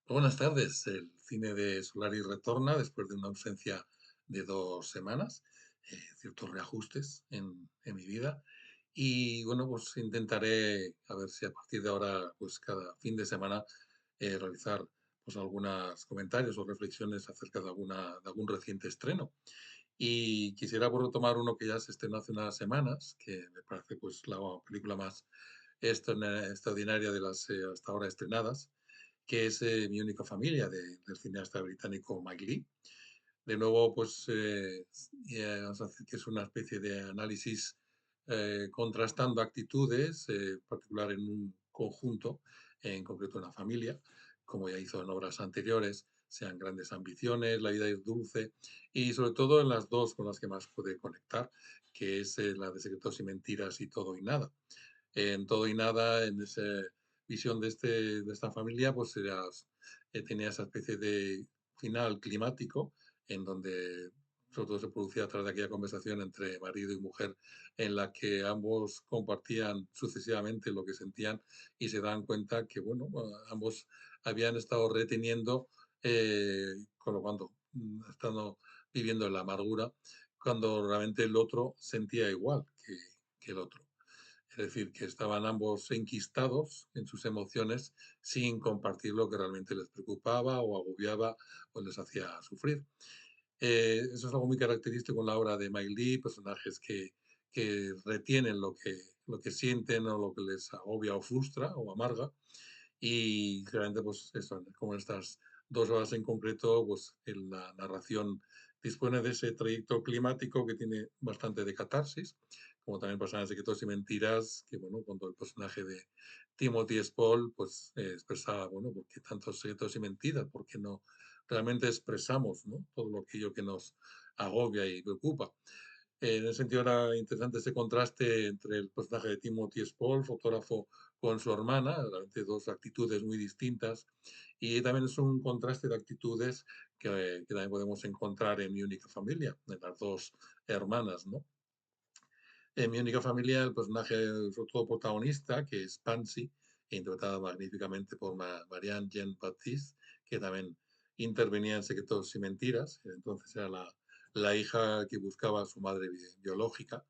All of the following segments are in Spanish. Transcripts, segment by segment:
Buenas tardes. El cine de Solaris retorna después de una ausencia de 2 semanas, ciertos reajustes en mi vida. Y bueno, pues intentaré a ver si a partir de ahora, pues cada fin de semana, realizar pues algunos comentarios o reflexiones acerca de algún reciente estreno. Y quisiera pues, retomar uno que ya se estrenó hace unas semanas, que me parece pues la película más extraordinaria de las hasta ahora estrenadas, que es Mi única familia, del cineasta británico Mike Leigh. De nuevo, pues vamos a decir que es una especie de análisis contrastando actitudes, en particular en un conjunto, en concreto una familia, como ya hizo en obras anteriores, sean grandes ambiciones, La vida es dulce, y sobre todo en las dos con las que más puede conectar, que es la de Secretos y Mentiras y Todo y Nada. En Todo y Nada, en esa visión de esta familia, pues tenía esa especie de final climático en donde sobre todo se producía a través de aquella conversación entre marido y mujer en la que ambos compartían sucesivamente lo que sentían y se dan cuenta que, bueno, ambos habían estado reteniendo, con lo cuando estando viviendo en la amargura, cuando realmente el otro sentía igual que el otro. Es decir, que estaban ambos enquistados en sus emociones sin compartir lo que realmente les preocupaba o agobiaba o les hacía sufrir. Eso es algo muy característico en la obra de Mike Leigh, personajes que retienen lo que sienten o lo que les agobia o frustra o amarga. Y realmente, pues eso, como en estas 2 horas en concreto, pues en la narración dispone de ese trayecto climático que tiene bastante de catarsis, como también pasa en Secretos y Mentiras, que bueno, cuando el personaje de Timothy Spall, pues expresaba, bueno, ¿por qué tantos secretos y mentiras? ¿Por qué no realmente expresamos, ¿no? Todo aquello que nos agobia y preocupa? En ese sentido era interesante ese contraste entre el personaje de Timothy Spall, fotógrafo, con su hermana, realmente dos actitudes muy distintas. Y también es un contraste de actitudes que también podemos encontrar en Mi única familia, en las dos hermanas, ¿no? En Mi única familia, el personaje, sobre todo protagonista, que es Pansy, interpretada magníficamente por Marianne Jean-Baptiste, que también intervenía en Secretos y Mentiras, entonces era la hija que buscaba a su madre biológica.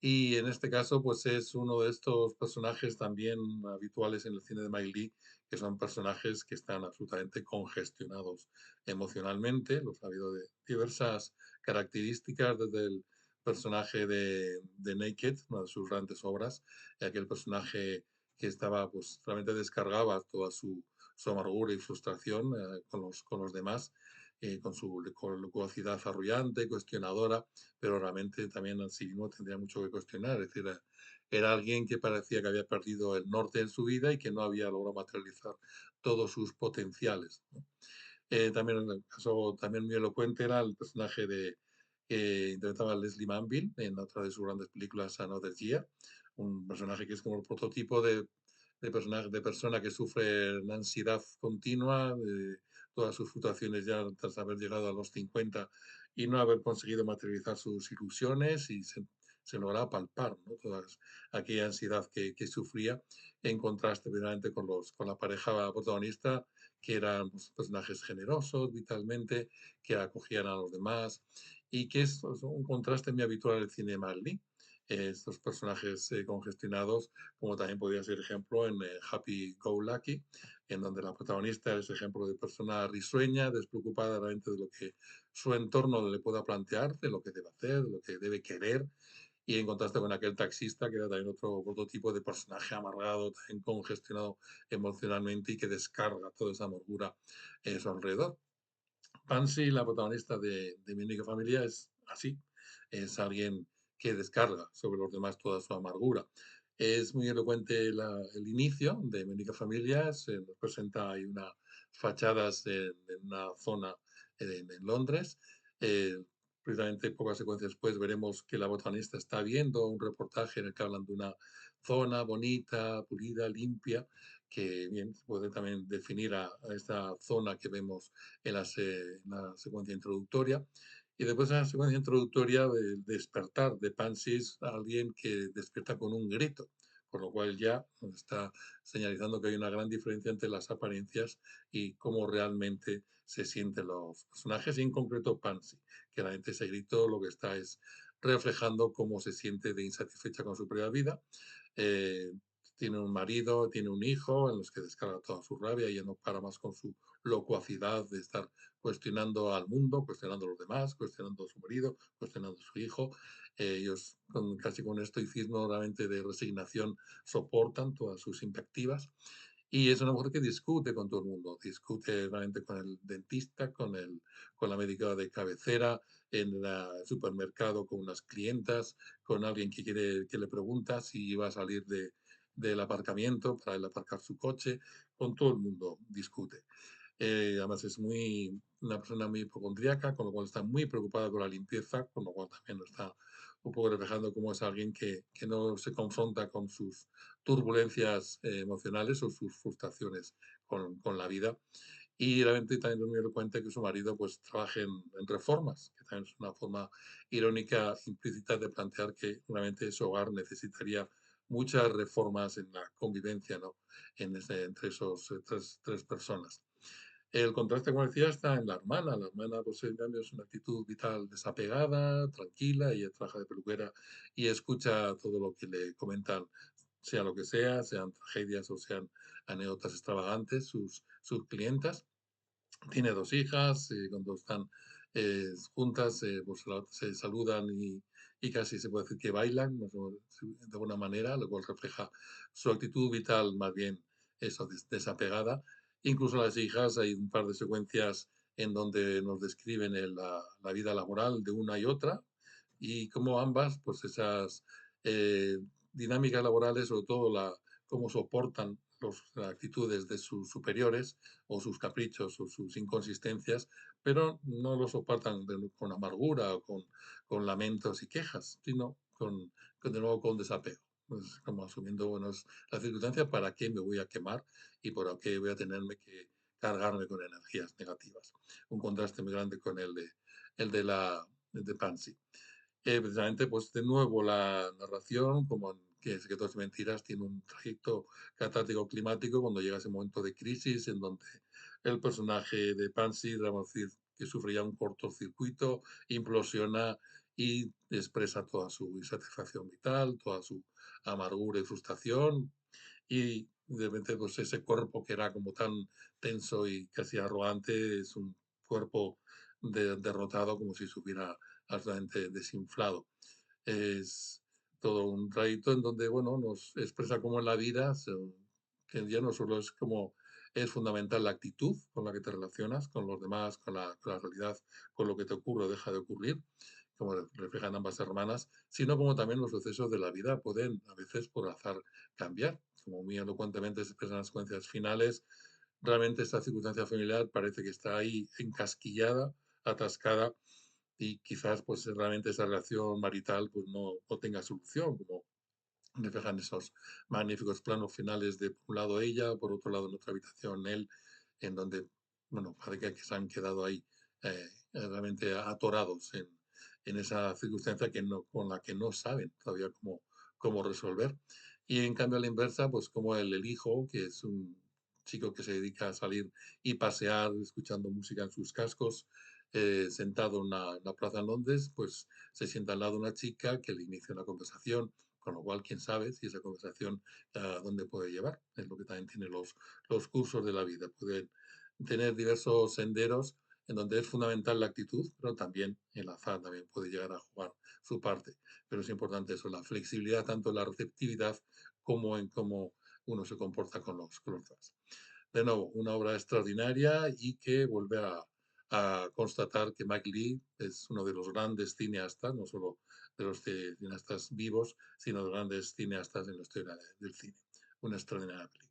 Y en este caso, pues es uno de estos personajes también habituales en el cine de Mike Leigh, que son personajes que están absolutamente congestionados emocionalmente. Los ha habido de diversas características, desde el personaje de Naked, una de sus grandes obras, aquel personaje que estaba, pues realmente descargaba toda su amargura y frustración con los demás, con su locuacidad arrullante, cuestionadora, pero realmente también en sí mismo tendría mucho que cuestionar. Es decir, era alguien que parecía que había perdido el norte en su vida y que no había logrado materializar todos sus potenciales, ¿no? También en el caso también muy elocuente era el personaje que interpretaba Leslie Manville en otra de sus grandes películas, Another Year, un personaje que es como el prototipo de personaje, de persona que sufre una ansiedad continua, de todas sus fluctuaciones ya tras haber llegado a los 50 y no haber conseguido materializar sus ilusiones y se logra palpar, ¿no? Toda aquella ansiedad que sufría en contraste primeramente con la pareja protagonista, que eran pues, personajes generosos vitalmente, que acogían a los demás y que es un contraste muy habitual en el cine Marley. Estos personajes congestionados, como también podría ser ejemplo en Happy Go Lucky, en donde la protagonista es ejemplo de persona risueña, despreocupada realmente de lo que su entorno le pueda plantear, de lo que debe hacer, de lo que debe querer, y en contraste con aquel taxista, que era también otro prototipo de personaje amargado, también congestionado emocionalmente y que descarga toda esa amargura a su alrededor. Pansy, la protagonista de Mi única familia, es así. Es alguien que descarga sobre los demás toda su amargura. Es muy elocuente el inicio de Mi única familia. Se nos presenta ahí unas fachadas en una zona en Londres. Eh, Precisamente pocas secuencias después veremos que la botanista está viendo un reportaje en el que hablan de una zona bonita, pulida, limpia, que bien puede también definir a esta zona que vemos en la secuencia introductoria. Y después en la secuencia introductoria del despertar de Pansy, alguien que despierta con un grito, con lo cual ya nos está señalizando que hay una gran diferencia entre las apariencias y cómo realmente se sienten los personajes, y en concreto Pansy, que realmente ese grito lo que está es reflejando cómo se siente de insatisfecha con su propia vida. Eh, Tiene un marido, tiene un hijo en los que descarga toda su rabia y ya no para más con su locuacidad de estar cuestionando al mundo, cuestionando a los demás, cuestionando a su marido, cuestionando a su hijo. Ellos, casi con un estoicismo realmente de resignación, soportan todas sus invectivas. Y es una mujer que discute con todo el mundo, discute realmente con el dentista, con la médica de cabecera, en el supermercado con unas clientas, con alguien que le pregunta si va a salir del aparcamiento para ir a aparcar su coche, con todo el mundo discute. Además es una persona muy hipocondríaca, con lo cual está muy preocupada con la limpieza, con lo cual también nos está un poco reflejando cómo es alguien que no se confronta con sus turbulencias emocionales o sus frustraciones con la vida. Y realmente también nos dio cuenta que su marido pues trabaja en reformas, que también es una forma irónica implícita de plantear que realmente su hogar necesitaría muchas reformas en la convivencia, ¿no? Entre esos tres personas. El contraste, como decía, está en la hermana. La hermana, pues, en cambio, es una actitud vital desapegada, tranquila, ella trabaja de peluquera y escucha todo lo que le comentan, sea lo que sea, sean tragedias o sean anécdotas extravagantes, sus clientas. Tiene dos hijas, cuando están juntas, pues se saludan y casi se puede decir que bailan, más o menos, de alguna manera, lo cual refleja su actitud vital más bien eso, desapegada. Incluso las hijas, hay un par de secuencias en donde nos describen la vida laboral de una y otra y cómo ambas, pues esas eh, dinámicas laborales, sobre todo cómo soportan las actitudes de sus superiores o sus caprichos o sus inconsistencias, pero no lo soportan con amargura o con lamentos y quejas, sino de nuevo con desapego. Pues como asumiendo, bueno, es la circunstancia, ¿para qué me voy a quemar y por qué voy a tenerme que cargarme con energías negativas? Un contraste muy grande con el de Pansy. Precisamente, pues de nuevo la narración, como en que Secretos y Mentiras, tiene un trayecto catártico climático cuando llega ese momento de crisis en donde el personaje de Pansy, vamos a decir, que sufre ya un cortocircuito, implosiona y expresa toda su insatisfacción vital, toda su amargura y frustración, y de repente pues ese cuerpo que era como tan tenso y casi arrogante es un cuerpo derrotado, como si se hubiera altamente desinflado. Es todo un trayecto en donde, bueno, nos expresa cómo en la vida, que ya no solo es como es fundamental la actitud con la que te relacionas con los demás, con la realidad, con lo que te ocurre o deja de ocurrir, como reflejan ambas hermanas, sino como también los sucesos de la vida pueden a veces por azar cambiar, como muy elocuentemente se expresan las secuencias finales. Realmente esta circunstancia familiar parece que está ahí encasquillada, atascada, y quizás pues realmente esa relación marital pues no tenga solución, como reflejan esos magníficos planos finales de por un lado ella, por otro lado en otra habitación él, en donde, bueno, parece que se han quedado ahí realmente atorados en esa circunstancia con la que no saben todavía cómo resolver. Y en cambio a la inversa, pues como el hijo, que es un chico que se dedica a salir y pasear escuchando música en sus cascos, sentado en una plaza en Londres, pues se sienta al lado de una chica que le inicia una conversación, con lo cual, quién sabe si esa conversación a dónde puede llevar. Es lo que también tiene los cursos de la vida. Pueden tener diversos senderos en donde es fundamental la actitud, pero también el azar también puede llegar a jugar su parte. Pero es importante eso, la flexibilidad, tanto en la receptividad como en cómo uno se comporta con los demás. De nuevo, una obra extraordinaria y que vuelve a constatar que Mike Leigh es uno de los grandes cineastas, no solo de los cineastas vivos, sino de los grandes cineastas en la historia del cine. Una extraordinaria película.